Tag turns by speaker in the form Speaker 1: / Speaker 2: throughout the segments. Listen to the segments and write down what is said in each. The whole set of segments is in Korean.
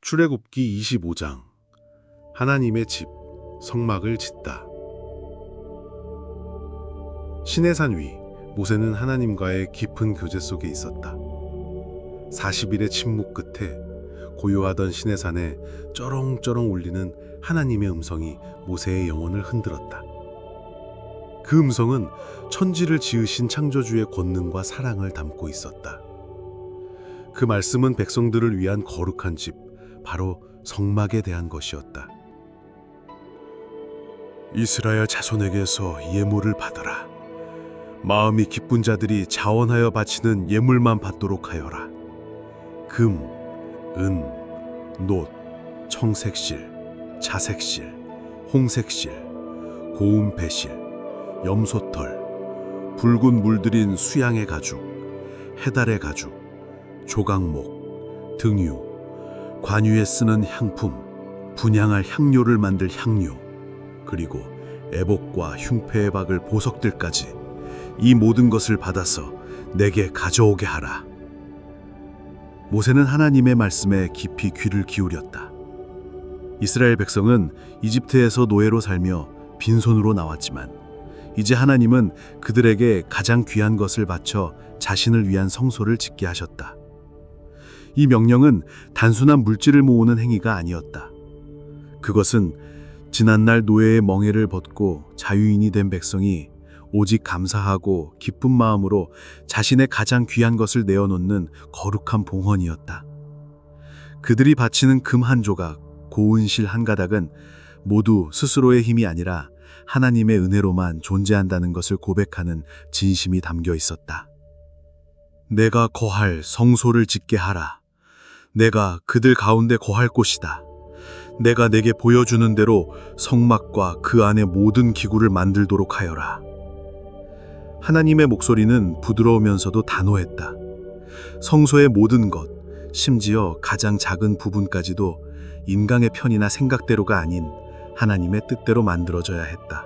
Speaker 1: 출애굽기 25장 하나님의 집, 성막을 짓다. 시내산 위, 모세는 하나님과의 깊은 교제 속에 있었다. 40일의 침묵 끝에 고요하던 시내산에 쩌렁쩌렁 울리는 하나님의 음성이 모세의 영혼을 흔들었다. 그 음성은 천지를 지으신 창조주의 권능과 사랑을 담고 있었다. 그 말씀은 백성들을 위한 거룩한 집, 바로 성막에 대한 것이었다. 이스라엘 자손에게서 예물을 받으라. 마음이 기쁜 자들이 자원하여 바치는 예물만 받도록 하여라. 금, 은, 놋, 청색실, 자색실, 홍색실, 고운 배실, 염소털, 붉은 물들인 수양의 가죽, 해달의 가죽, 조각목, 등유, 관유에 쓰는 향품, 분향할 향료를 만들 향료, 그리고 애복과 흉패에 박을 보석들까지 이 모든 것을 받아서 내게 가져오게 하라. 모세는 하나님의 말씀에 깊이 귀를 기울였다. 이스라엘 백성은 이집트에서 노예로 살며 빈손으로 나왔지만 이제 하나님은 그들에게 가장 귀한 것을 바쳐 자신을 위한 성소를 짓게 하셨다. 이 명령은 단순한 물질을 모으는 행위가 아니었다. 그것은 지난날 노예의 멍에를 벗고 자유인이 된 백성이 오직 감사하고 기쁜 마음으로 자신의 가장 귀한 것을 내어놓는 거룩한 봉헌이었다. 그들이 바치는 금 한 조각, 고운 실 한 가닥은 모두 스스로의 힘이 아니라 하나님의 은혜로만 존재한다는 것을 고백하는 진심이 담겨 있었다. 내가 거할 성소를 짓게 하라. 내가 그들 가운데 거할 곳이다. 내가 내게 보여주는 대로 성막과 그 안의 모든 기구를 만들도록 하여라. 하나님의 목소리는 부드러우면서도 단호했다. 성소의 모든 것, 심지어 가장 작은 부분까지도 인간의 편이나 생각대로가 아닌 하나님의 뜻대로 만들어져야 했다.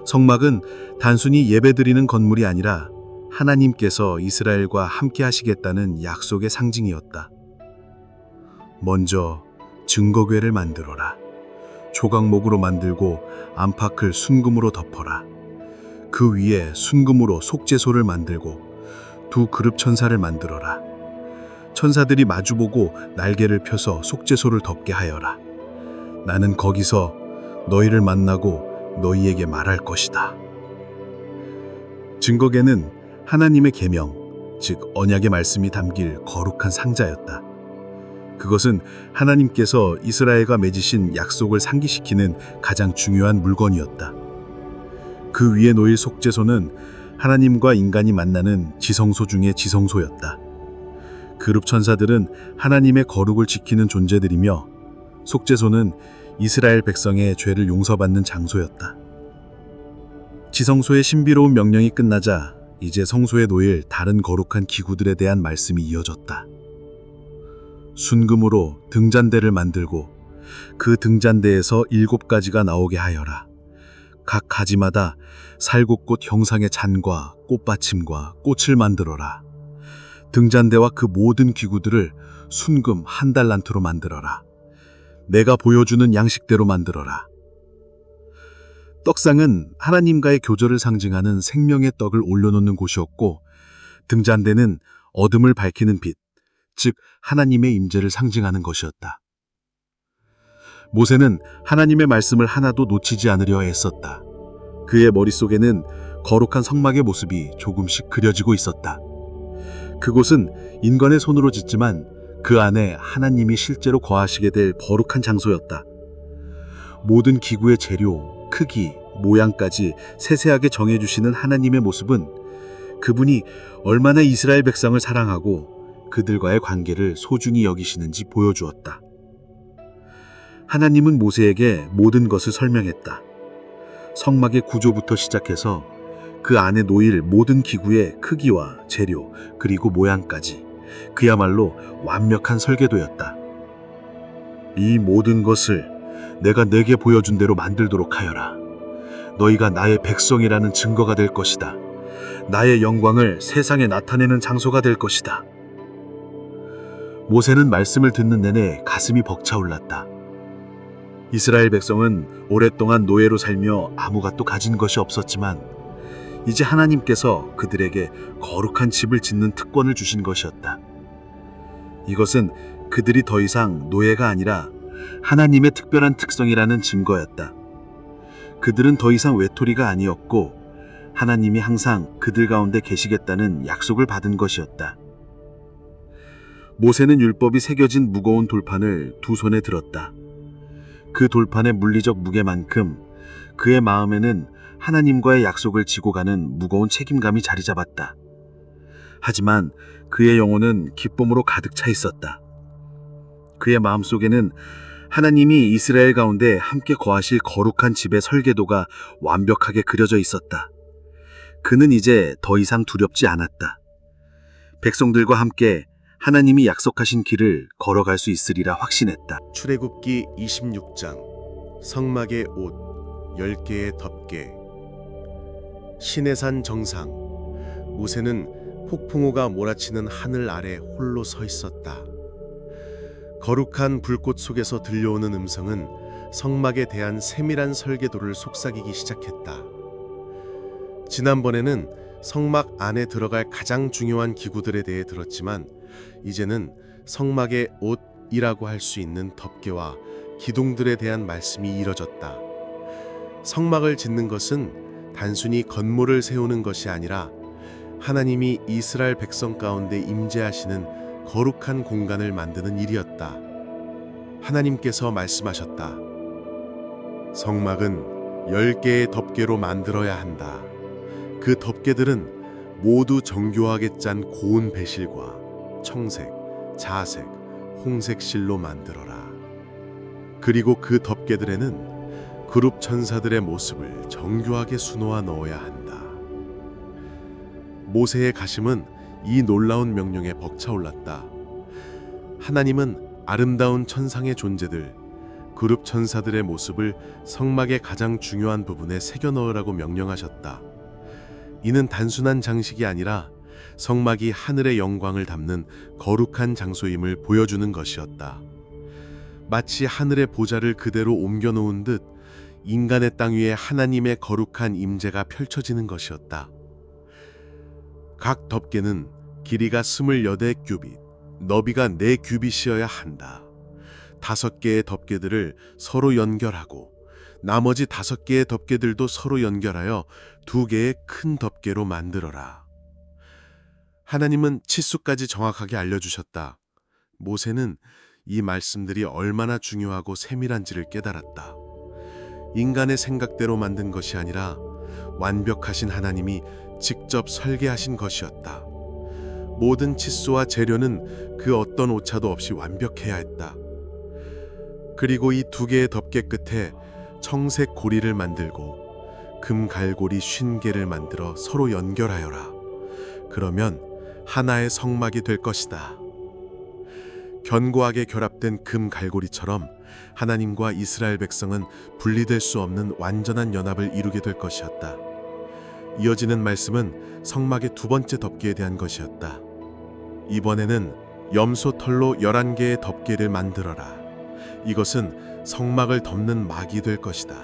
Speaker 1: 성막은 단순히 예배드리는 건물이 아니라 하나님께서 이스라엘과 함께 하시겠다는 약속의 상징이었다. 먼저 증거궤를 만들어라. 조각목으로 만들고 안팎을 순금으로 덮어라. 그 위에 순금으로 속죄소를 만들고 두 그룹 천사를 만들어라. 천사들이 마주보고 날개를 펴서 속죄소를 덮게 하여라. 나는 거기서 너희를 만나고 너희에게 말할 것이다. 증거궤는 하나님의 계명, 즉 언약의 말씀이 담길 거룩한 상자였다. 그것은 하나님께서 이스라엘과 맺으신 약속을 상기시키는 가장 중요한 물건이었다. 그 위에 놓일 속죄소는 하나님과 인간이 만나는 지성소 중의 지성소였다. 그룹 천사들은 하나님의 거룩을 지키는 존재들이며 속죄소는 이스라엘 백성의 죄를 용서받는 장소였다. 지성소의 신비로운 명령이 끝나자 이제 성소에 놓일 다른 거룩한 기구들에 대한 말씀이 이어졌다. 순금으로 등잔대를 만들고 그 등잔대에서 7가지가 나오게 하여라. 각 가지마다 살구꽃 형상의 잔과 꽃받침과 꽃을 만들어라. 등잔대와 그 모든 기구들을 순금 1달란트로 만들어라. 내가 보여주는 양식대로 만들어라. 떡상은 하나님과의 교절을 상징하는 생명의 떡을 올려놓는 곳이었고 등잔대는 어둠을 밝히는 빛, 즉 하나님의 임재를 상징하는 것이었다. 모세는 하나님의 말씀을 하나도 놓치지 않으려 애썼다. 그의 머릿속에는 거룩한 성막의 모습이 조금씩 그려지고 있었다. 그곳은 인간의 손으로 짓지만 그 안에 하나님이 실제로 거하시게 될 거룩한 장소였다. 모든 기구의 재료, 크기, 모양까지 세세하게 정해주시는 하나님의 모습은 그분이 얼마나 이스라엘 백성을 사랑하고 그들과의 관계를 소중히 여기시는지 보여주었다. 하나님은 모세에게 모든 것을 설명했다. 성막의 구조부터 시작해서 그 안에 놓일 모든 기구의 크기와 재료, 그리고 모양까지 그야말로 완벽한 설계도였다. 이 모든 것을 내가 내게 보여준 대로 만들도록 하여라. 너희가 나의 백성이라는 증거가 될 것이다. 나의 영광을 세상에 나타내는 장소가 될 것이다. 모세는 말씀을 듣는 내내 가슴이 벅차올랐다. 이스라엘 백성은 오랫동안 노예로 살며 아무것도 가진 것이 없었지만 이제 하나님께서 그들에게 거룩한 집을 짓는 특권을 주신 것이었다. 이것은 그들이 더 이상 노예가 아니라 하나님의 특별한 특성이라는 증거였다. 그들은 더 이상 외톨이가 아니었고 하나님이 항상 그들 가운데 계시겠다는 약속을 받은 것이었다. 모세는 율법이 새겨진 무거운 돌판을 두 손에 들었다. 그 돌판의 물리적 무게만큼 그의 마음에는 하나님과의 약속을 지고 가는 무거운 책임감이 자리 잡았다. 하지만 그의 영혼은 기쁨으로 가득 차 있었다. 그의 마음속에는 하나님이 이스라엘 가운데 함께 거하실 거룩한 집의 설계도가 완벽하게 그려져 있었다. 그는 이제 더 이상 두렵지 않았다. 백성들과 함께 하나님이 약속하신 길을 걸어갈 수 있으리라 확신했다.
Speaker 2: 출애굽기 26장 성막의 옷 10개의 덮개. 시내산 정상. 모세는 폭풍우가 몰아치는 하늘 아래 홀로 서 있었다. 거룩한 불꽃 속에서 들려오는 음성은 성막에 대한 세밀한 설계도를 속삭이기 시작했다. 지난번에는 성막 안에 들어갈 가장 중요한 기구들에 대해 들었지만 이제는 성막의 옷이라고 할 수 있는 덮개와 기둥들에 대한 말씀이 이뤄졌다. 성막을 짓는 것은 단순히 건물을 세우는 것이 아니라 하나님이 이스라엘 백성 가운데 임재하시는 거룩한 공간을 만드는 일이었다. 하나님께서 말씀하셨다. 성막은 10개의 덮개로 만들어야 한다. 그 덮개들은 모두 정교하게 짠 고운 배실과 청색, 자색, 홍색 실로 만들어라. 그리고 그 덮개들에는 그룹 천사들의 모습을 정교하게 수놓아 넣어야 한다. 모세의 가슴은 이 놀라운 명령에 벅차올랐다. 하나님은 아름다운 천상의 존재들, 그룹 천사들의 모습을 성막의 가장 중요한 부분에 새겨 넣으라고 명령하셨다. 이는 단순한 장식이 아니라 성막이 하늘의 영광을 담는 거룩한 장소임을 보여주는 것이었다. 마치 하늘의 보좌를 그대로 옮겨놓은 듯 인간의 땅 위에 하나님의 거룩한 임재가 펼쳐지는 것이었다. 각 덮개는 길이가 28규빗, 너비가 4규빗이어야 한다. 5개의 덮개들을 서로 연결하고 나머지 5개의 덮개들도 서로 연결하여 2개의 큰 덮개로 만들어라. 하나님은 치수까지 정확하게 알려주셨다. 모세는 이 말씀들이 얼마나 중요하고 세밀한지를 깨달았다. 인간의 생각대로 만든 것이 아니라 완벽하신 하나님이 직접 설계하신 것이었다. 모든 치수와 재료는 그 어떤 오차도 없이 완벽해야 했다. 그리고 이 2개의 덮개 끝에 청색 고리를 만들고 금 갈고리 50개를 만들어 서로 연결하여라. 그러면 하나의 성막이 될 것이다. 견고하게 결합된 금 갈고리처럼 하나님과 이스라엘 백성은 분리될 수 없는 완전한 연합을 이루게 될 것이었다. 이어지는 말씀은 성막의 2번째 덮개에 대한 것이었다. 이번에는 염소 털로 11개의 덮개를 만들어라. 이것은 성막을 덮는 막이 될 것이다.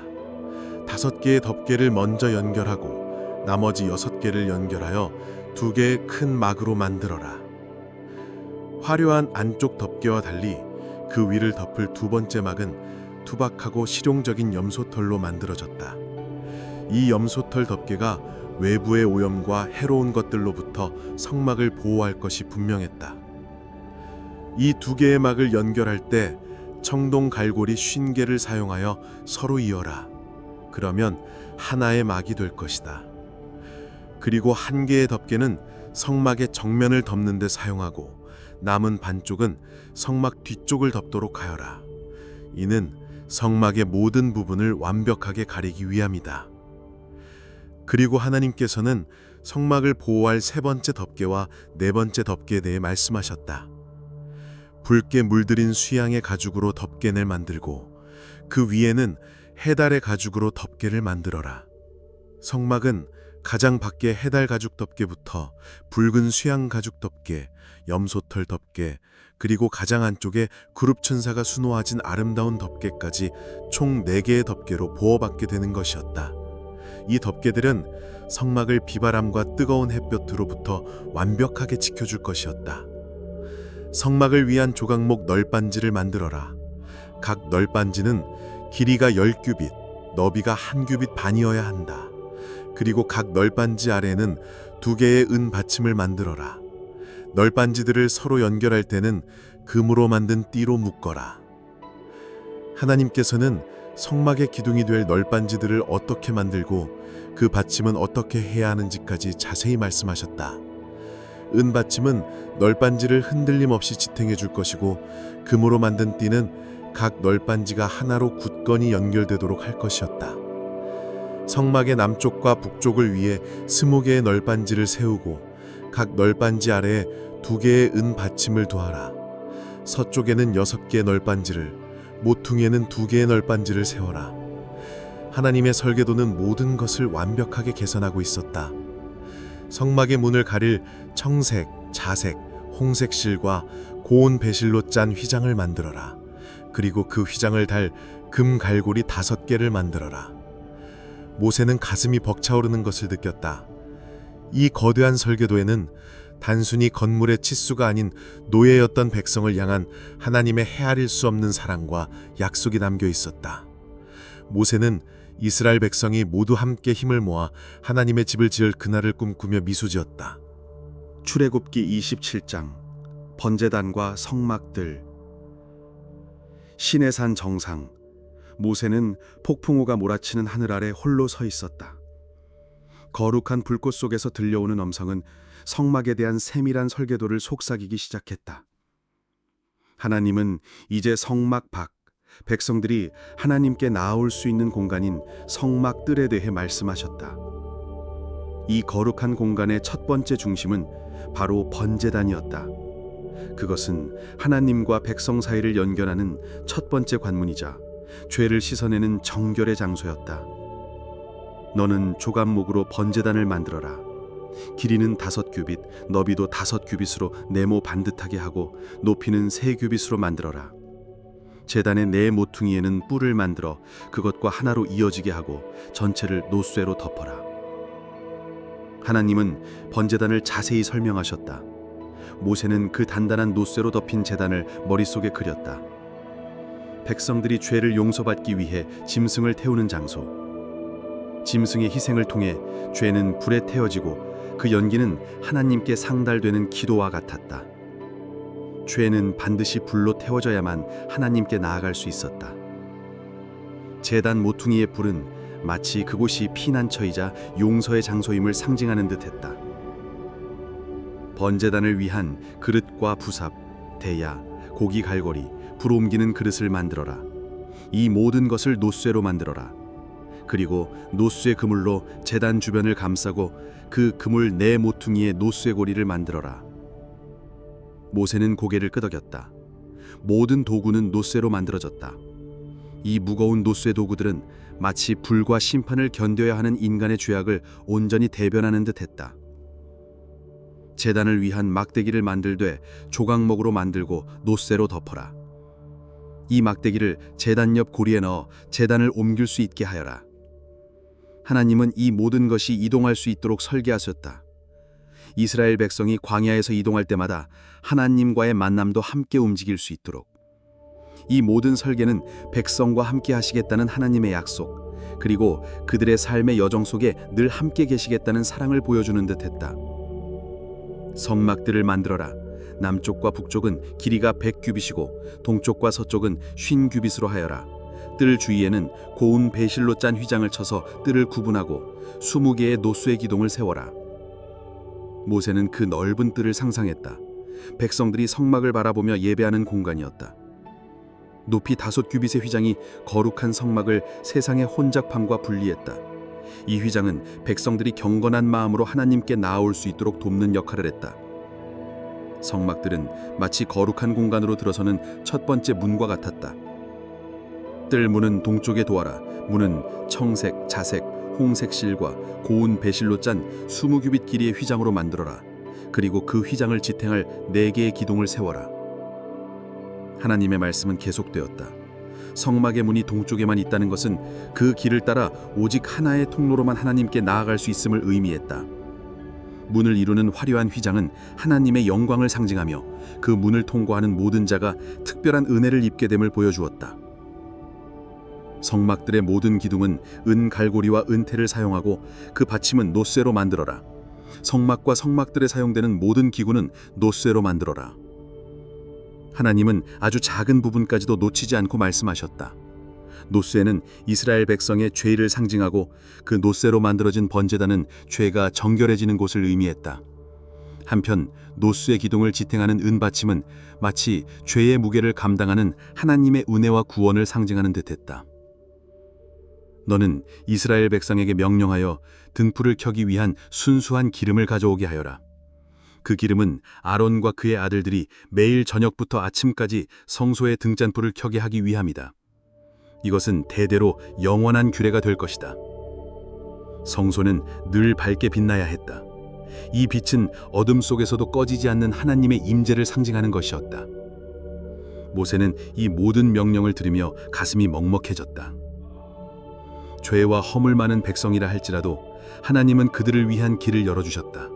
Speaker 2: 5개의 덮개를 먼저 연결하고 나머지 6개를 연결하여 2개의 큰 막으로 만들어라. 화려한 안쪽 덮개와 달리 그 위를 덮을 2번째 막은 투박하고 실용적인 염소털로 만들어졌다. 이 염소털 덮개가 외부의 오염과 해로운 것들로부터 성막을 보호할 것이 분명했다. 이 2개의 막을 연결할 때 청동 갈고리 50개를 사용하여 서로 이어라. 그러면 하나의 막이 될 것이다. 그리고 1개의 덮개는 성막의 정면을 덮는 데 사용하고 남은 반쪽은 성막 뒤쪽을 덮도록 하여라. 이는 성막의 모든 부분을 완벽하게 가리기 위함이다. 그리고 하나님께서는 성막을 보호할 3번째 덮개와 4번째 덮개에 대해 말씀하셨다. 붉게 물들인 수양의 가죽으로 덮개를 만들고 그 위에는 해달의 가죽으로 덮개를 만들어라. 성막은 가장 밖에 해달 가죽 덮개부터 붉은 수양 가죽 덮개, 염소털 덮개, 그리고 가장 안쪽에 그룹 천사가 수놓아진 아름다운 덮개까지 총 4개의 덮개로 보호받게 되는 것이었다. 이 덮개들은 성막을 비바람과 뜨거운 햇볕으로부터 완벽하게 지켜줄 것이었다. 성막을 위한 조각목 널빤지를 만들어라. 각 널빤지는 길이가 10규빗, 너비가 1규빗 반이어야 한다. 그리고 각 널빤지 아래에는 2개의 은 받침을 만들어라. 널빤지들을 서로 연결할 때는 금으로 만든 띠로 묶어라. 하나님께서는 성막의 기둥이 될 널빤지들을 어떻게 만들고 그 받침은 어떻게 해야 하는지까지 자세히 말씀하셨다. 은 받침은 널빤지를 흔들림 없이 지탱해 줄 것이고, 금으로 만든 띠는 각 널빤지가 하나로 굳건히 연결되도록 할 것이었다. 성막의 남쪽과 북쪽을 위해 20개의 널빤지를 세우고 각 널빤지 아래에 2개의 은 받침을 두어라. 서쪽에는 6개의 널빤지를, 모퉁이에는 2개의 널빤지를 세워라. 하나님의 설계도는 모든 것을 완벽하게 개선하고 있었다. 성막의 문을 가릴 청색, 자색, 홍색 실과 고운 배실로 짠 휘장을 만들어라. 그리고 그 휘장을 달 금 갈고리 5개를 만들어라. 모세는 가슴이 벅차오르는 것을 느꼈다. 이 거대한 설계도에는 단순히 건물의 치수가 아닌 노예였던 백성을 향한 하나님의 헤아릴 수 없는 사랑과 약속이 담겨 있었다. 모세는 이스라엘 백성이 모두 함께 힘을 모아 하나님의 집을 지을 그날을 꿈꾸며 미소지었다.
Speaker 3: 출애굽기 27장 번제단과 성막들. 시내산 정상. 모세는 폭풍우가 몰아치는 하늘 아래 홀로 서 있었다. 거룩한 불꽃 속에서 들려오는 음성은 성막에 대한 세밀한 설계도를 속삭이기 시작했다. 하나님은 이제 성막 밖, 백성들이 하나님께 나아올 수 있는 공간인 성막 뜰에 대해 말씀하셨다. 이 거룩한 공간의 첫 번째 중심은 바로 번제단이었다. 그것은 하나님과 백성 사이를 연결하는 첫 번째 관문이자 죄를 씻어내는 정결의 장소였다. 너는 조각목으로 번제단을 만들어라. 길이는 5규빗, 너비도 5규빗으로 네모 반듯하게 하고 높이는 3규빗으로 만들어라. 제단의 4 모퉁이에는 뿔을 만들어 그것과 하나로 이어지게 하고 전체를 노쇠로 덮어라. 하나님은 번제단을 자세히 설명하셨다. 모세는 그 단단한 노쇠로 덮인 제단을 머릿속에 그렸다. 백성들이 죄를 용서받기 위해 짐승을 태우는 장소. 짐승의 희생을 통해 죄는 불에 태워지고 그 연기는 하나님께 상달되는 기도와 같았다. 죄는 반드시 불로 태워져야만 하나님께 나아갈 수 있었다. 제단 모퉁이의 불은 마치 그곳이 피난처이자 용서의 장소임을 상징하는 듯했다. 번제단을 위한 그릇과 부삽, 대야, 고기 갈고리, 불 옮기는 그릇을 만들어라. 이 모든 것을 노쇠로 만들어라. 그리고 노쇠 그물로 제단 주변을 감싸고 그 그물 4 모퉁이의 노쇠 고리를 만들어라. 모세는 고개를 끄덕였다. 모든 도구는 노쇠로 만들어졌다. 이 무거운 노쇠 도구들은 마치 불과 심판을 견뎌야 하는 인간의 죄악을 온전히 대변하는 듯했다. 제단을 위한 막대기를 만들되 조각목으로 만들고 노쇠로 덮어라. 이 막대기를 제단 옆 고리에 넣어 제단을 옮길 수 있게 하여라. 하나님은 이 모든 것이 이동할 수 있도록 설계하셨다. 이스라엘 백성이 광야에서 이동할 때마다 하나님과의 만남도 함께 움직일 수 있도록. 이 모든 설계는 백성과 함께 하시겠다는 하나님의 약속, 그리고 그들의 삶의 여정 속에 늘 함께 계시겠다는 사랑을 보여주는 듯했다. 성막들을 만들어라. 남쪽과 북쪽은 길이가 100규빗이고 동쪽과 서쪽은 50규빗으로 하여라. 뜰 주위에는 고운 배실로 짠 휘장을 쳐서 뜰을 구분하고 20개의 노쇠 기둥을 세워라. 모세는 그 넓은 뜰을 상상했다. 백성들이 성막을 바라보며 예배하는 공간이었다. 높이 5규빗의 휘장이 거룩한 성막을 세상의 혼잡함과 분리했다. 이 휘장은 백성들이 경건한 마음으로 하나님께 나아올 수 있도록 돕는 역할을 했다. 성막들은 마치 거룩한 공간으로 들어서는 첫 번째 문과 같았다. 뜰 문은 동쪽에 두어라. 문은 청색, 자색, 홍색 실과 고운 배실로 짠 20규빗 길이의 휘장으로 만들어라. 그리고 그 휘장을 지탱할 4개의 기둥을 세워라. 하나님의 말씀은 계속되었다. 성막의 문이 동쪽에만 있다는 것은 그 길을 따라 오직 하나의 통로로만 하나님께 나아갈 수 있음을 의미했다. 문을 이루는 화려한 휘장은 하나님의 영광을 상징하며 그 문을 통과하는 모든 자가 특별한 은혜를 입게 됨을 보여주었다. 성막들의 모든 기둥은 은 갈고리와 은테를 사용하고 그 받침은 노쇠로 만들어라. 성막과 성막들에 사용되는 모든 기구는 노쇠로 만들어라. 하나님은 아주 작은 부분까지도 놓치지 않고 말씀하셨다. 노쇠는 이스라엘 백성의 죄를 상징하고 그 노쇠로 만들어진 번제단은 죄가 정결해지는 곳을 의미했다. 한편 노쇠 기둥을 지탱하는 은받침은 마치 죄의 무게를 감당하는 하나님의 은혜와 구원을 상징하는 듯했다. 너는 이스라엘 백성에게 명령하여 등불을 켜기 위한 순수한 기름을 가져오게 하여라. 그 기름은 아론과 그의 아들들이 매일 저녁부터 아침까지 성소의 등잔불을 켜게 하기 위함이다. 이것은 대대로 영원한 규례가 될 것이다. 성소는 늘 밝게 빛나야 했다. 이 빛은 어둠 속에서도 꺼지지 않는 하나님의 임재를 상징하는 것이었다. 모세는 이 모든 명령을 들으며 가슴이 먹먹해졌다. 죄와 허물 많은 백성이라 할지라도 하나님은 그들을 위한 길을 열어주셨다.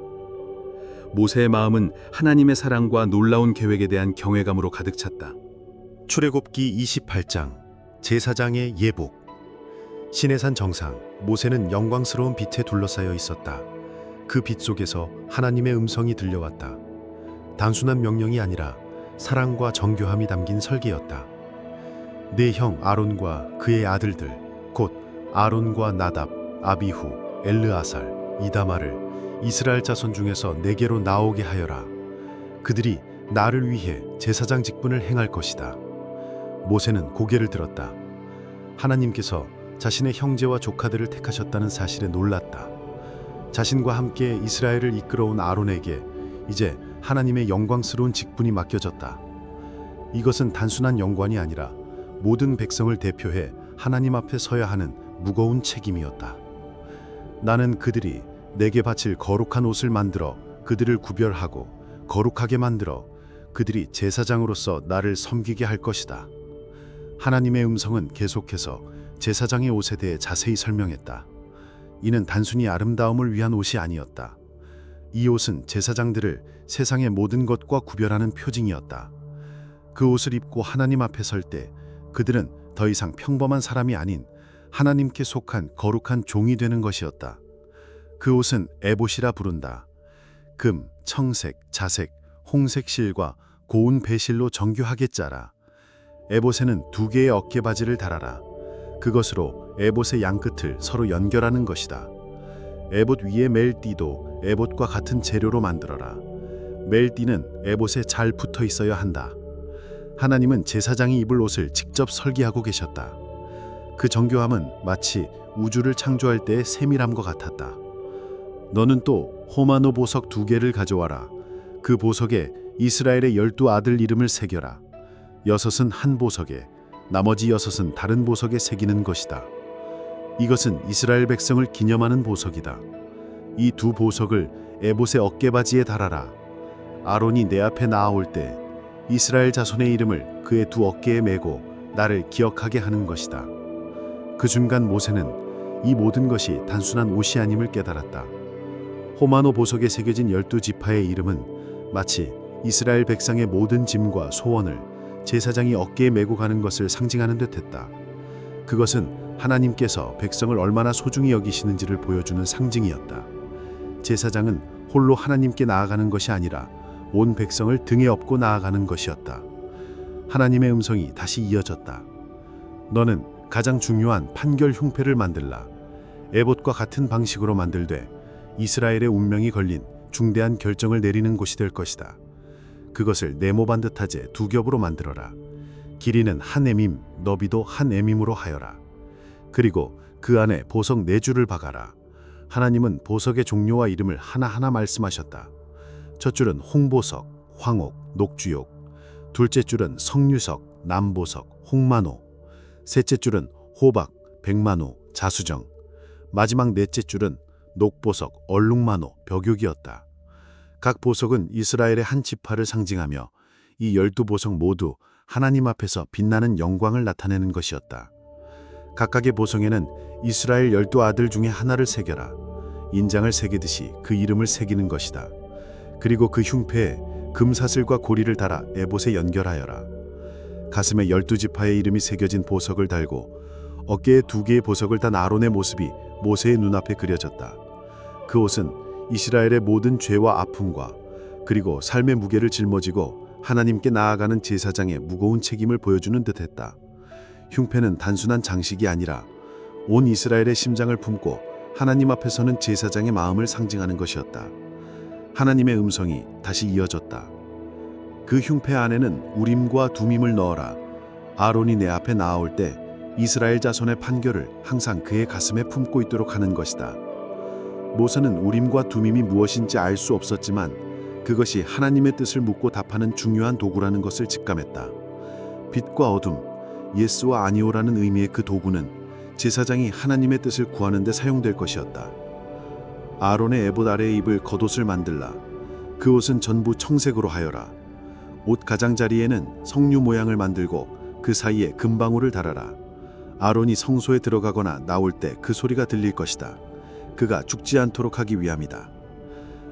Speaker 3: 모세의 마음은 하나님의 사랑과 놀라운 계획에 대한 경외감으로 가득 찼다.
Speaker 4: 출애굽기 28장 제사장의 예복. 시내산 정상 모세는 영광스러운 빛에 둘러싸여 있었다. 그 빛 속에서 하나님의 음성이 들려왔다. 단순한 명령이 아니라 사랑과 정교함이 담긴 설계였다. 네 형 아론과 그의 아들들 곧 아론과 나답, 아비후, 엘르아살, 이다마를 이스라엘 자손 중에서 내게로 나오게 하여라. 그들이 나를 위해 제사장 직분을 행할 것이다. 모세는 고개를 들었다. 하나님께서 자신의 형제와 조카들을 택하셨다는 사실에 놀랐다. 자신과 함께 이스라엘을 이끌어온 아론에게 이제 하나님의 영광스러운 직분이 맡겨졌다. 이것은 단순한 영광이 아니라 모든 백성을 대표해 하나님 앞에 서야 하는 무거운 책임이었다. 나는 그들이 내게 바칠 거룩한 옷을 만들어 그들을 구별하고 거룩하게 만들어 그들이 제사장으로서 나를 섬기게 할 것이다. 하나님의 음성은 계속해서 제사장의 옷에 대해 자세히 설명했다. 이는 단순히 아름다움을 위한 옷이 아니었다. 이 옷은 제사장들을 세상의 모든 것과 구별하는 표징이었다. 그 옷을 입고 하나님 앞에 설 때 그들은 더 이상 평범한 사람이 아닌 하나님께 속한 거룩한 종이 되는 것이었다. 그 옷은 에봇이라 부른다. 금, 청색, 자색, 홍색 실과 고운 배실로 정교하게 짜라. 에봇에는 2개의 어깨바지를 달아라. 그것으로 에봇의 양끝을 서로 연결하는 것이다. 에봇 위에 멜 띠도 에봇과 같은 재료로 만들어라. 멜 띠는 에봇에 잘 붙어 있어야 한다. 하나님은 제사장이 입을 옷을 직접 설계하고 계셨다. 그 정교함은 마치 우주를 창조할 때의 세밀함과 같았다. 너는 또 호마노 보석 2개를 가져와라. 그 보석에 이스라엘의 12 아들 이름을 새겨라. 6은 한 보석에, 나머지 6은 다른 보석에 새기는 것이다. 이것은 이스라엘 백성을 기념하는 보석이다. 이 2 보석을 에봇의 어깨바지에 달아라. 아론이 내 앞에 나아올 때 이스라엘 자손의 이름을 그의 2 어깨에 메고 나를 기억하게 하는 것이다. 그 순간 모세는 이 모든 것이 단순한 옷이 아님을 깨달았다. 호마노 보석에 새겨진 12지파의 이름은 마치 이스라엘 백성의 모든 짐과 소원을 제사장이 어깨에 메고 가는 것을 상징하는 듯했다. 그것은 하나님께서 백성을 얼마나 소중히 여기시는지를 보여주는 상징이었다. 제사장은 홀로 하나님께 나아가는 것이 아니라 온 백성을 등에 업고 나아가는 것이었다. 하나님의 음성이 다시 이어졌다. 너는 가장 중요한 판결 흉패를 만들라. 에봇과 같은 방식으로 만들되 이스라엘의 운명이 걸린 중대한 결정을 내리는 곳이 될 것이다. 그것을 네모 반듯하제 2겹으로 만들어라. 길이는 한 에밈, 너비도 한 에밈으로 하여라. 그리고 그 안에 보석 4줄을 박아라. 하나님은 보석의 종류와 이름을 하나하나 말씀하셨다. 첫 줄은 홍보석, 황옥, 녹주옥. 둘째 줄은 석류석, 남보석, 홍만호. 셋째 줄은 호박, 백만호, 자수정. 마지막 넷째 줄은 녹보석, 얼룩만호, 벽육이었다. 각 보석은 이스라엘의 한 지파를 상징하며 이 12보석 모두 하나님 앞에서 빛나는 영광을 나타내는 것이었다. 각각의 보성에는 이스라엘 12아들 중에 하나를 새겨라. 인장을 새기듯이 그 이름을 새기는 것이다. 그리고 그 흉패에 금사슬과 고리를 달아 에봇에 연결하여라. 가슴에 12지파의 이름이 새겨진 보석을 달고 어깨에 2개의 보석을 단 아론의 모습이 모세의 눈앞에 그려졌다. 그 옷은 이스라엘의 모든 죄와 아픔과 그리고 삶의 무게를 짊어지고 하나님께 나아가는 제사장의 무거운 책임을 보여주는 듯했다. 흉패는 단순한 장식이 아니라 온 이스라엘의 심장을 품고 하나님 앞에 서는 제사장의 마음을 상징하는 것이었다. 하나님의 음성이 다시 이어졌다. 그 흉패 안에는 우림과 두밈을 넣어라. 아론이 내 앞에 나아올 때 이스라엘 자손의 판결을 항상 그의 가슴에 품고 있도록 하는 것이다. 모세는 우림과 두밈이 무엇인지 알 수 없었지만 그것이 하나님의 뜻을 묻고 답하는 중요한 도구라는 것을 직감했다. 빛과 어둠, 예스와 아니오라는 의미의 그 도구는 제사장이 하나님의 뜻을 구하는 데 사용될 것이었다. 아론의 에봇 아래에 입을 겉옷을 만들라. 그 옷은 전부 청색으로 하여라. 옷 가장자리에는 성류 모양을 만들고 그 사이에 금방울을 달아라. 아론이 성소에 들어가거나 나올 때 그 소리가 들릴 것이다. 그가 죽지 않도록 하기 위함이다.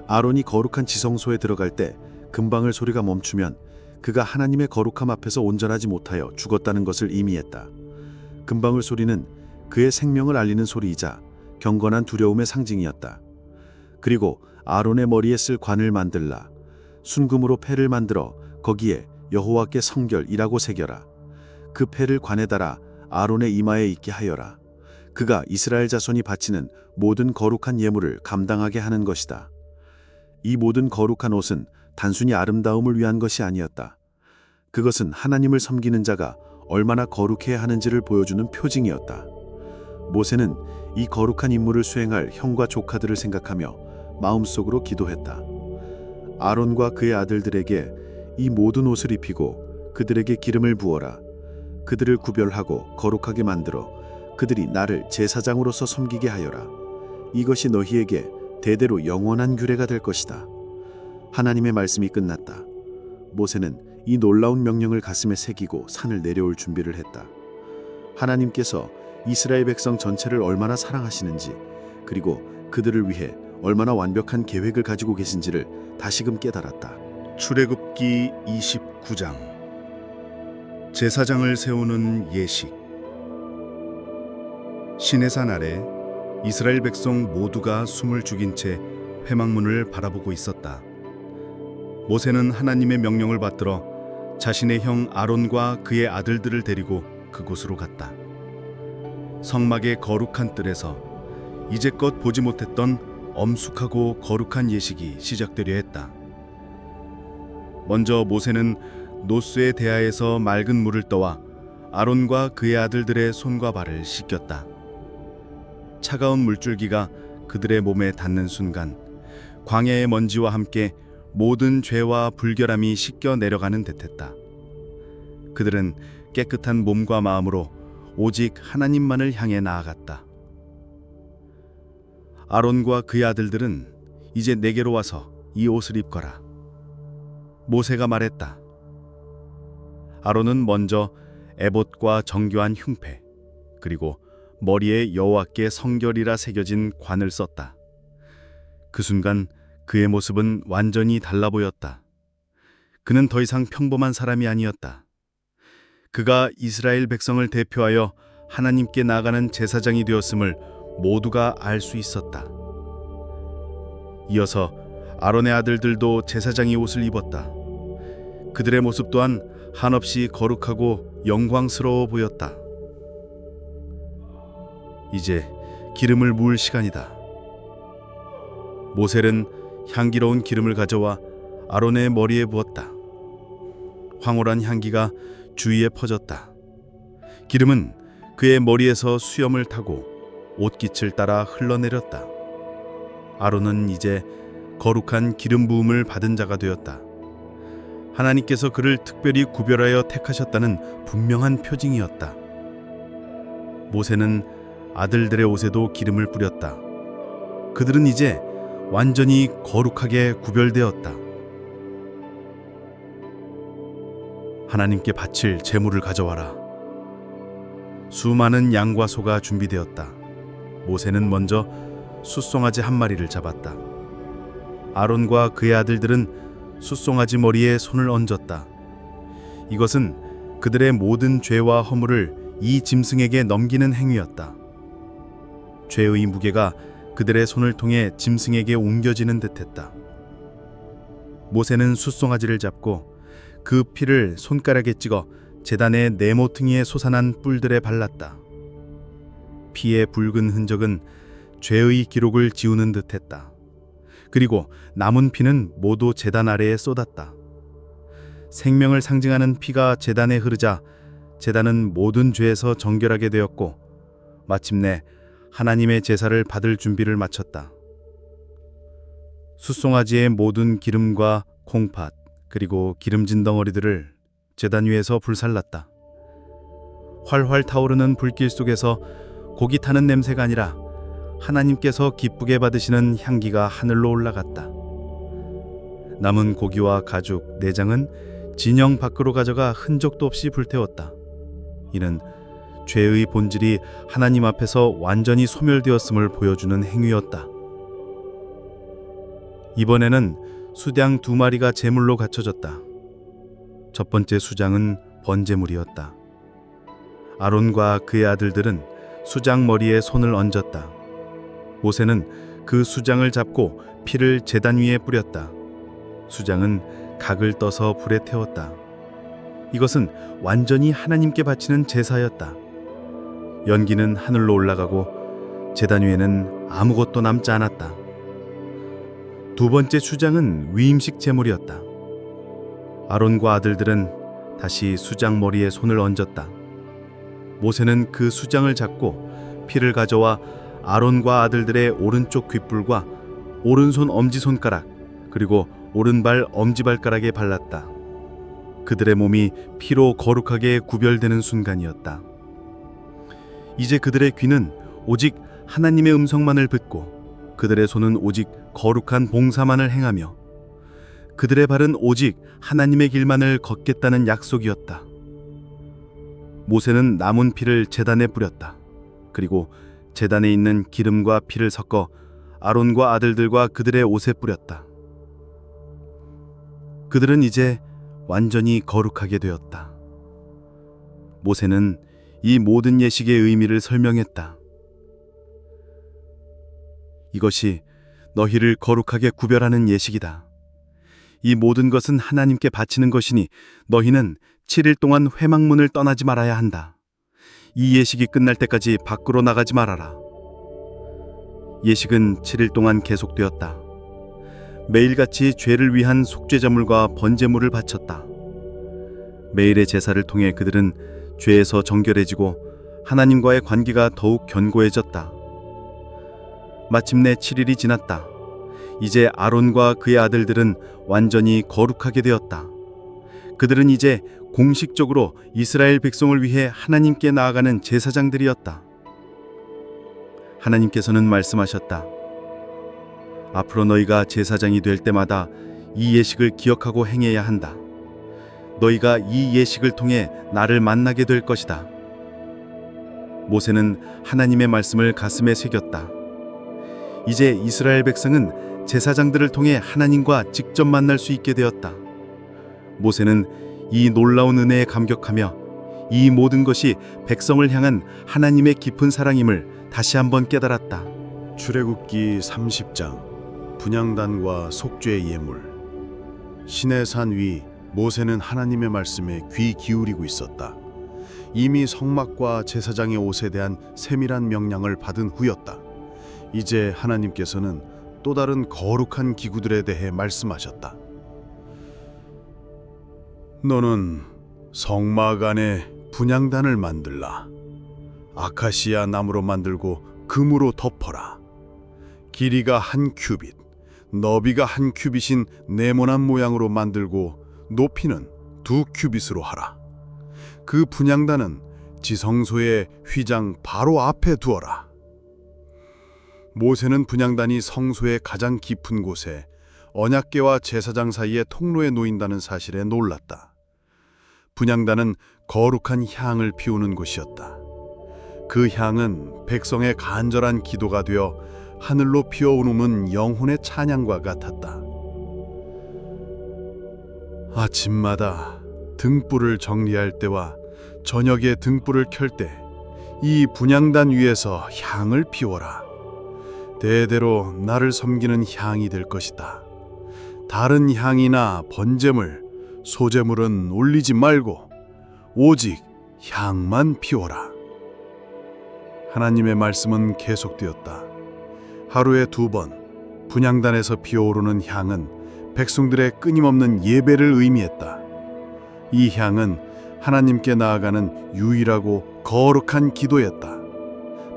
Speaker 4: 아론이 거룩한 지성소에 들어갈 때 금방울 소리가 멈추면 그가 하나님의 거룩함 앞에서 온전하지 못하여 죽었다는 것을 의미했다. 금방울 소리는 그의 생명을 알리는 소리이자 경건한 두려움의 상징이었다. 그리고 아론의 머리에 쓸 관을 만들라. 순금으로 패를 만들어 거기에 여호와께 성결이라고 새겨라. 그 패를 관에 달아 아론의 이마에 있게 하여라. 그가 이스라엘 자손이 바치는 모든 거룩한 예물을 감당하게 하는 것이다. 이 모든 거룩한 옷은 단순히 아름다움을 위한 것이 아니었다. 그것은 하나님을 섬기는 자가 얼마나 거룩해야 하는지를 보여주는 표징이었다. 모세는 이 거룩한 임무를 수행할 형과 조카들을 생각하며 마음속으로 기도했다. 아론과 그의 아들들에게 이 모든 옷을 입히고 그들에게 기름을 부어라. 그들을 구별하고 거룩하게 만들어 그들이 나를 제사장으로서 섬기게 하여라. 이것이 너희에게 대대로 영원한 규례가 될 것이다. 하나님의 말씀이 끝났다. 모세는 이 놀라운 명령을 가슴에 새기고 산을 내려올 준비를 했다. 하나님께서 이스라엘 백성 전체를 얼마나 사랑하시는지 그리고 그들을 위해 얼마나 완벽한 계획을 가지고 계신지를 다시금 깨달았다.
Speaker 3: 출애굽기 29장 제사장을 세우는 예식. 시내산 아래 이스라엘 백성 모두가 숨을 죽인 채 회막문을 바라보고 있었다. 모세는 하나님의 명령을 받들어 자신의 형 아론과 그의 아들들을 데리고 그곳으로 갔다. 성막의 거룩한 뜰에서 이제껏 보지 못했던 엄숙하고 거룩한 예식이 시작되려 했다. 먼저 모세는 노스의 대야에서 맑은 물을 떠와 아론과 그의 아들들의 손과 발을 씻겼다. 차가운 물줄기가 그들의 몸에 닿는 순간 광야의 먼지와 함께 모든 죄와 불결함이 씻겨 내려가는 듯했다. 그들은 깨끗한 몸과 마음으로 오직 하나님만을 향해 나아갔다. 아론과 그의 아들들은 이제 내게로 와서 이 옷을 입거라. 모세가 말했다. 아론은 먼저 에봇과 정교한 흉패 그리고 머리에 여호와께 성결이라 새겨진 관을 썼다. 그 순간 그의 모습은 완전히 달라 보였다. 그는 더 이상 평범한 사람이 아니었다. 그가 이스라엘 백성을 대표하여 하나님께 나아가는 제사장이 되었음을 모두가 알 수 있었다. 이어서 아론의 아들들도 제사장의 옷을 입었다. 그들의 모습 또한 한없이 거룩하고 영광스러워 보였다. 이제 기름을 부을 시간이다. 모세는 향기로운 기름을 가져와 아론의 머리에 부었다. 황홀한 향기가 주위에 퍼졌다. 기름은 그의 머리에서 수염을 타고 옷깃을 따라 흘러내렸다. 아론은 이제 거룩한 기름 부음을 받은 자가 되었다. 하나님께서 그를 특별히 구별하여 택하셨다는 분명한 표징이었다. 모세는 아들들의 옷에도 기름을 뿌렸다. 그들은 이제 완전히 거룩하게 구별되었다. 하나님께 바칠 제물을 가져와라. 수많은 양과 소가 준비되었다. 모세는 먼저 숫송아지 한 마리를 잡았다. 아론과 그의 아들들은 숫송아지 머리에 손을 얹었다. 이것은 그들의 모든 죄와 허물을 이 짐승에게 넘기는 행위였다. 죄의 무게가 그들의 손을 통해 짐승에게 옮겨지는 듯했다. 모세는 숫송아지를 잡고 그 피를 손가락에 찍어 제단의 네모퉁이에 솟아난 뿔들에 발랐다. 피의 붉은 흔적은 죄의 기록을 지우는 듯했다. 그리고 남은 피는 모두 제단 아래에 쏟았다. 생명을 상징하는 피가 제단에 흐르자 제단은 모든 죄에서 정결하게 되었고 마침내 하나님의 제사를 받을 준비를 마쳤다. 숫송아지의 모든 기름과 콩팥 그리고 기름진 덩어리들을 제단 위에서 불살랐다. 활활 타오르는 불길 속에서 고기 타는 냄새가 아니라 하나님께서 기쁘게 받으시는 향기가 하늘로 올라갔다. 남은 고기와 가죽, 내장은 진영 밖으로 가져가 흔적도 없이 불태웠다. 이는 죄의 본질이 하나님 앞에서 완전히 소멸되었음을 보여주는 행위였다. 이번에는 수장 2마리가 제물로 갖춰졌다. 첫 번째 수장은 번제물이었다. 아론과 그의 아들들은 수장 머리에 손을 얹었다. 모세는 그 수장을 잡고 피를 제단 위에 뿌렸다. 수장은 각을 떠서 불에 태웠다. 이것은 완전히 하나님께 바치는 제사였다. 연기는 하늘로 올라가고 제단 위에는 아무것도 남지 않았다. 두 번째 수장은 위임식 제물이었다. 아론과 아들들은 다시 수장 머리에 손을 얹었다. 모세는 그 수장을 잡고 피를 가져와 아론과 아들들의 오른쪽 귓불과 오른손 엄지손가락 그리고 오른발 엄지발가락에 발랐다. 그들의 몸이 피로 거룩하게 구별되는 순간이었다. 이제 그들의 귀는 오직 하나님의 음성만을 듣고 그들의 손은 오직 거룩한 봉사만을 행하며 그들의 발은 오직 하나님의 길만을 걷겠다는 약속이었다. 모세는 남은 피를 제단에 뿌렸다. 그리고 제단에 있는 기름과 피를 섞어 아론과 아들들과 그들의 옷에 뿌렸다. 그들은 이제 완전히 거룩하게 되었다. 모세는 이 모든 예식의 의미를 설명했다. 이것이 너희를 거룩하게 구별하는 예식이다. 이 모든 것은 하나님께 바치는 것이니 너희는 7일 동안 회막문을 떠나지 말아야 한다. 이 예식이 끝날 때까지 밖으로 나가지 말아라. 예식은 7일 동안 계속되었다. 매일같이 죄를 위한 속죄제물과 번제물을 바쳤다. 매일의 제사를 통해 그들은 죄에서 정결해지고 하나님과의 관계가 더욱 견고해졌다. 마침내 7일이 지났다. 이제 아론과 그의 아들들은 완전히 거룩하게 되었다. 그들은 이제 공식적으로 이스라엘 백성을 위해 하나님께 나아가는 제사장들이었다. 하나님께서는 말씀하셨다. 앞으로 너희가 제사장이 될 때마다 이 예식을 기억하고 행해야 한다. 너희가 이 예식을 통해 나를 만나게 될 것이다. 모세는 하나님의 말씀을 가슴에 새겼다. 이제 이스라엘 백성은 제사장들을 통해 하나님과 직접 만날 수 있게 되었다. 모세는 이 놀라운 은혜에 감격하며 이 모든 것이 백성을 향한 하나님의 깊은 사랑임을 다시 한번 깨달았다.
Speaker 1: 출애굽기 30장 분향단과 속죄 예물. 시내 산 위 모세는 하나님의 말씀에 귀 기울이고 있었다. 이미 성막과 제사장의 옷에 대한 세밀한 명령을 받은 후였다. 이제 하나님께서는 또 다른 거룩한 기구들에 대해 말씀하셨다. 너는 성막 안에 분향단을 만들라. 아카시아 나무로 만들고 금으로 덮어라. 길이가 1 큐빗, 너비가 1 큐빗인 네모난 모양으로 만들고 높이는 2 큐빗으로 하라. 그 분향단은 지성소의 휘장 바로 앞에 두어라. 모세는 분향단이 성소의 가장 깊은 곳에 언약궤와 제사장 사이의 통로에 놓인다는 사실에 놀랐다.
Speaker 3: 분향단은 거룩한 향을 피우는 곳이었다. 그 향은 백성의 간절한 기도가 되어 하늘로 피어오르는 영혼의 찬양과 같았다. 아침마다 등불을 정리할 때와 저녁에 등불을 켤 때 이 분향단 위에서 향을 피워라. 대대로 나를 섬기는 향이 될 것이다. 다른 향이나 번제물, 소제물은 올리지 말고 오직 향만 피워라. 하나님의 말씀은 계속되었다. 하루에 2번 분향단에서 피어오르는 향은 백성들의 끊임없는 예배를 의미했다. 이 향은 하나님께 나아가는 유일하고 거룩한 기도였다.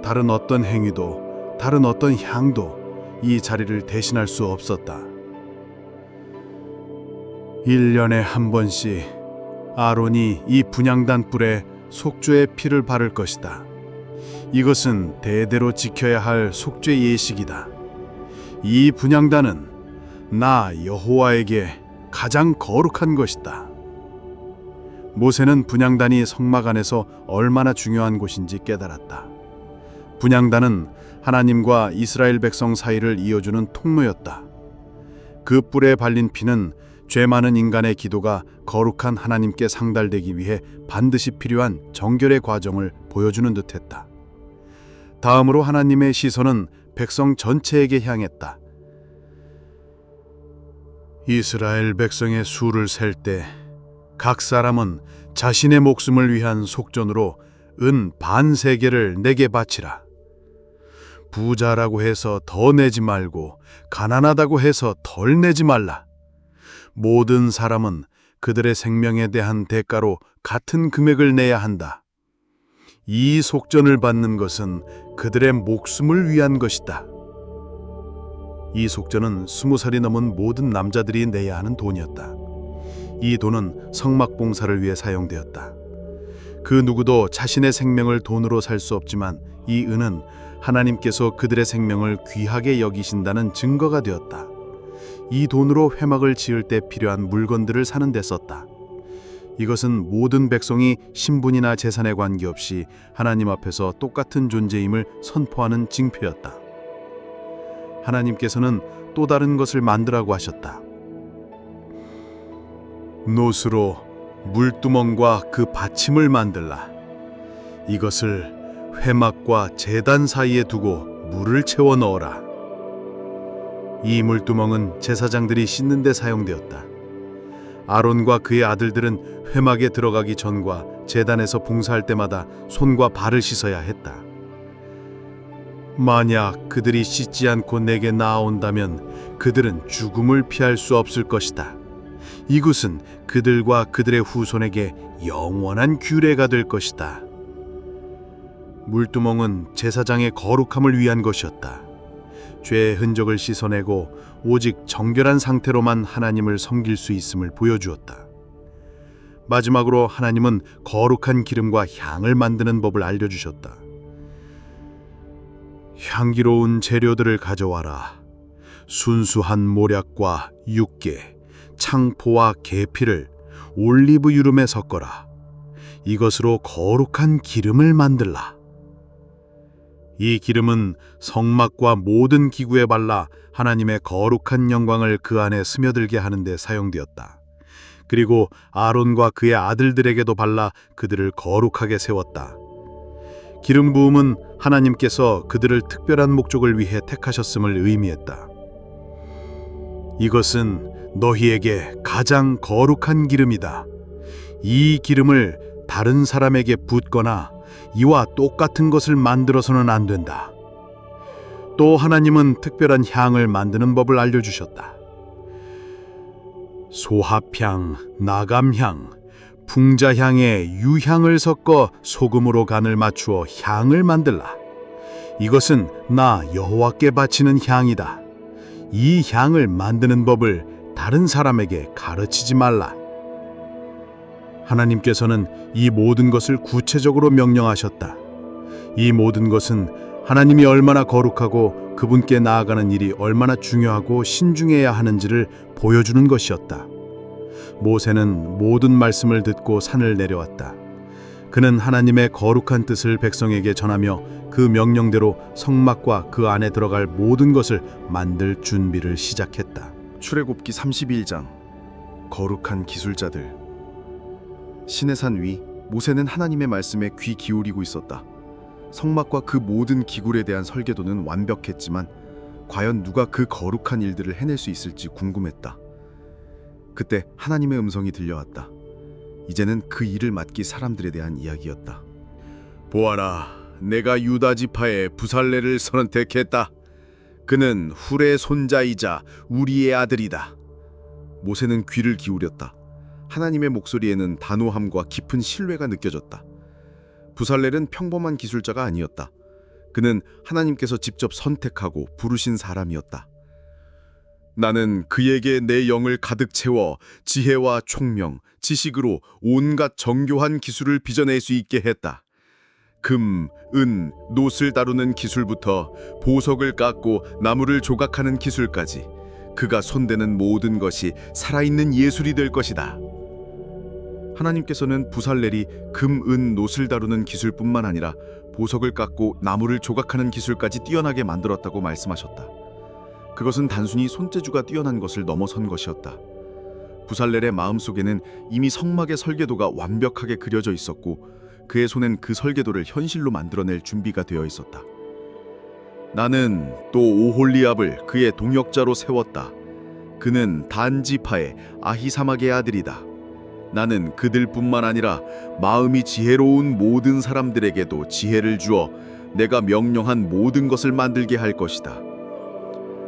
Speaker 3: 다른 어떤 행위도, 다른 어떤 향도 이 자리를 대신할 수 없었다. 1년에 한 번씩 아론이 이 분향단 뿔에 속죄의 피를 바를 것이다. 이것은 대대로 지켜야 할 속죄 예식이다. 이 분향단은 나 여호와에게 가장 거룩한 것이다. 모세는 분향단이 성막 안에서 얼마나 중요한 곳인지 깨달았다. 분향단은 하나님과 이스라엘 백성 사이를 이어주는 통로였다. 그 뿔에 발린 피는 죄 많은 인간의 기도가 거룩한 하나님께 상달되기 위해 반드시 필요한 정결의 과정을 보여주는 듯했다. 다음으로 하나님의 시선은 백성 전체에게 향했다. 이스라엘 백성의 수를 셀 때 각 사람은 자신의 목숨을 위한 속전으로 은 반세겔을 내게 바치라. 부자라고 해서 더 내지 말고 가난하다고 해서 덜 내지 말라. 모든 사람은 그들의 생명에 대한 대가로 같은 금액을 내야 한다. 이 속전을 받는 것은 그들의 목숨을 위한 것이다. 이 속전은 20살이 넘은 모든 남자들이 내야 하는 돈이었다. 이 돈은 성막 봉사를 위해 사용되었다. 그 누구도 자신의 생명을 돈으로 살 수 없지만 이 은은 하나님께서 그들의 생명을 귀하게 여기신다는 증거가 되었다. 이 돈으로 회막을 지을 때 필요한 물건들을 사는 데 썼다. 이것은 모든 백성이 신분이나 재산에 관계없이 하나님 앞에서 똑같은 존재임을 선포하는 징표였다. 하나님께서는 또 다른 것을 만들라고 하셨다. 노스로 물두멍과 그 받침을 만들라. 이것을 회막과 제단 사이에 두고 물을 채워 넣어라. 이 물두멍은 제사장들이 씻는 데 사용되었다. 아론과 그의 아들들은 회막에 들어가기 전과 제단에서 봉사할 때마다 손과 발을 씻어야 했다. 만약 그들이 씻지 않고 내게 나아온다면 그들은 죽음을 피할 수 없을 것이다. 이것은 그들과 그들의 후손에게 영원한 규례가 될 것이다. 물두멍은 제사장의 거룩함을 위한 것이었다. 죄의 흔적을 씻어내고 오직 정결한 상태로만 하나님을 섬길 수 있음을 보여주었다. 마지막으로 하나님은 거룩한 기름과 향을 만드는 법을 알려주셨다. 향기로운 재료들을 가져와라. 순수한 모략과 육개, 창포와 계피를 올리브 유름에 섞어라. 이것으로 거룩한 기름을 만들라. 이 기름은 성막과 모든 기구에 발라 하나님의 거룩한 영광을 그 안에 스며들게 하는 데 사용되었다. 그리고 아론과 그의 아들들에게도 발라 그들을 거룩하게 세웠다. 기름 부음은 하나님께서 그들을 특별한 목적을 위해 택하셨음을 의미했다. 이것은 너희에게 가장 거룩한 기름이다. 이 기름을 다른 사람에게 붓거나 이와 똑같은 것을 만들어서는 안 된다. 또 하나님은 특별한 향을 만드는 법을 알려주셨다. 소합향, 나감향, 풍자향에 유향을 섞어 소금으로 간을 맞추어 향을 만들라. 이것은 나 여호와께 바치는 향이다. 이 향을 만드는 법을 다른 사람에게 가르치지 말라. 하나님께서는 이 모든 것을 구체적으로 명령하셨다. 이 모든 것은 하나님이 얼마나 거룩하고 그분께 나아가는 일이 얼마나 중요하고 신중해야 하는지를 보여주는 것이었다.
Speaker 1: 모세는 모든 말씀을 듣고 산을 내려왔다. 그는 하나님의 거룩한 뜻을 백성에게 전하며 그 명령대로 성막과 그 안에 들어갈 모든 것을 만들 준비를 시작했다.
Speaker 3: 출애굽기 32장 거룩한 기술자들. 시내산 위 모세는 하나님의 말씀에 귀 기울이고 있었다. 성막과 그 모든 기굴에 대한 설계도는 완벽했지만 과연 누가 그 거룩한 일들을 해낼 수 있을지 궁금했다. 그때 하나님의 음성이 들려왔다. 이제는 그 일을 맡길 사람들에 대한 이야기였다. 보아라, 내가 유다 지파의 부살레를 선택했다. 그는 훌의 손자이자 우리의 아들이다. 모세는 귀를 기울였다. 하나님의 목소리에는 단호함과 깊은 신뢰가 느껴졌다. 부살렐은 평범한 기술자가 아니었다. 그는 하나님께서 직접 선택하고 부르신 사람이었다. 나는 그에게 내 영을 가득 채워 지혜와 총명, 지식으로 온갖 정교한 기술을 빚어낼 수 있게 했다. 금, 은, 놋을 다루는 기술부터 보석을 깎고 나무를 조각하는 기술까지 그가 손대는 모든 것이 살아있는 예술이 될 것이다. 하나님께서는 부살렐이 금, 은, 놋을 다루는 기술뿐만 아니라 보석을 깎고 나무를 조각하는 기술까지 뛰어나게 만들었다고 말씀하셨다. 그것은 단순히 손재주가 뛰어난 것을 넘어선 것이었다. 부살렐의 마음속에는 이미 성막의 설계도가 완벽하게 그려져 있었고 그의 손엔 그 설계도를 현실로 만들어낼 준비가 되어 있었다. 나는 또 오홀리압을 그의 동역자로 세웠다. 그는 단 지파의 아히사막의 아들이다. 나는 그들뿐만 아니라 마음이 지혜로운 모든 사람들에게도 지혜를 주어 내가 명령한 모든 것을 만들게 할 것이다.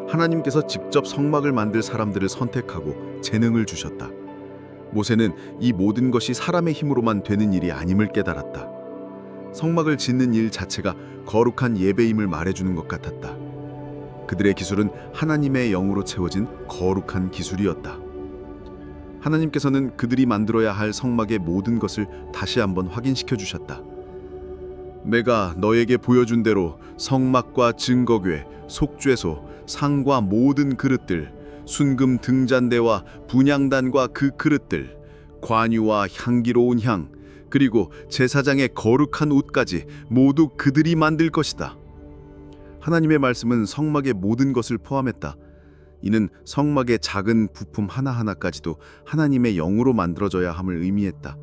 Speaker 3: 하나님께서 직접 성막을 만들 사람들을 선택하고 재능을 주셨다. 모세는 이 모든 것이 사람의 힘으로만 되는 일이 아님을 깨달았다. 성막을 짓는 일 자체가 거룩한 예배임을 말해주는 것 같았다. 그들의 기술은 하나님의 영으로 채워진 거룩한 기술이었다. 하나님께서는 그들이 만들어야 할 성막의 모든 것을 다시 한번 확인시켜 주셨다. 내가 너에게 보여준 대로 성막과 증거궤, 속죄소, 상과 모든 그릇들, 순금 등잔대와 분향단과 그 그릇들, 관유와 향기로운 향, 그리고 제사장의 거룩한 옷까지 모두 그들이 만들 것이다. 하나님의 말씀은 성막의 모든 것을 포함했다. 이는 성막의 작은 부품 하나하나까지도 하나님의 영으로 만들어져야 함을 의미했다.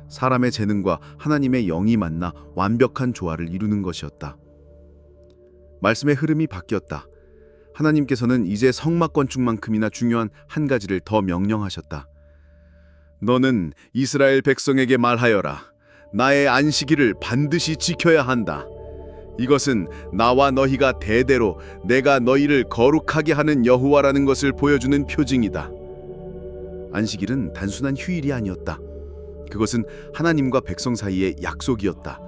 Speaker 3: 사람의 재능과 하나님의 영이 만나 완벽한 조화를 이루는 것이었다. 말씀의 흐름이 바뀌었다. 하나님께서는 이제 성막 건축만큼이나 중요한 한 가지를 더 명령하셨다. 너는 이스라엘 백성에게 말하여라. 나의 안식일을 반드시 지켜야 한다. 이것은 나와 너희가 대대로 내가 너희를 거룩하게 하는 여호와라는 것을 보여주는 표징이다. 안식일은 단순한 휴일이 아니었다. 그것은 하나님과 백성 사이의 약속이었다.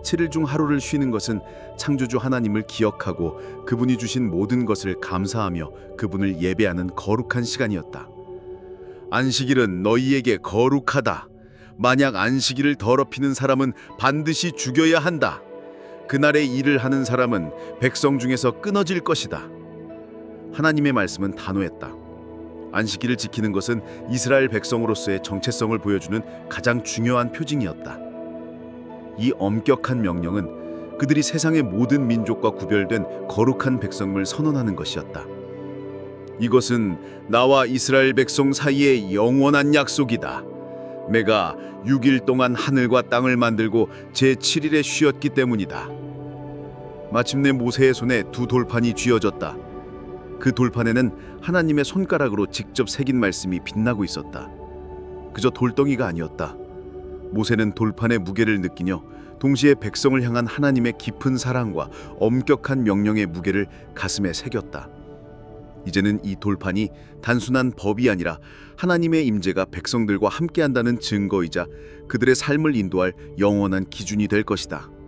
Speaker 3: 7일 중 하루를 쉬는 것은 창조주 하나님을 기억하고 그분이 주신 모든 것을 감사하며 그분을 예배하는 거룩한 시간이었다. 안식일은 너희에게 거룩하다. 만약 안식일을 더럽히는 사람은 반드시 죽여야 한다. 그날에 일을 하는 사람은 백성 중에서 끊어질 것이다. 하나님의 말씀은 단호했다. 안식일을 지키는 것은 이스라엘 백성으로서의 정체성을 보여주는 가장 중요한 표징이었다. 이 엄격한 명령은 그들이 세상의 모든 민족과 구별된 거룩한 백성을 선언하는 것이었다. 이것은 나와 이스라엘 백성 사이의 영원한 약속이다. 내가 6일 동안 하늘과 땅을 만들고 제7일에 쉬었기 때문이다. 마침내 모세의 손에 두 돌판이 쥐어졌다. 그 돌판에는 하나님의 손가락으로 직접 새긴 말씀이 빛나고 있었다. 그저 돌덩이가 아니었다. 모세는 돌판의 무게를 느끼며 동시에 백성을 향한 하나님의 깊은 사랑과 엄격한 명령의 무게를 가슴에 새겼다. 이제는 이 돌판이 단순한 법이 아니라 하나님의 임재가 백성들과 함께한다는 증거이자 그들의 삶을 인도할 영원한 기준이 될 것이다.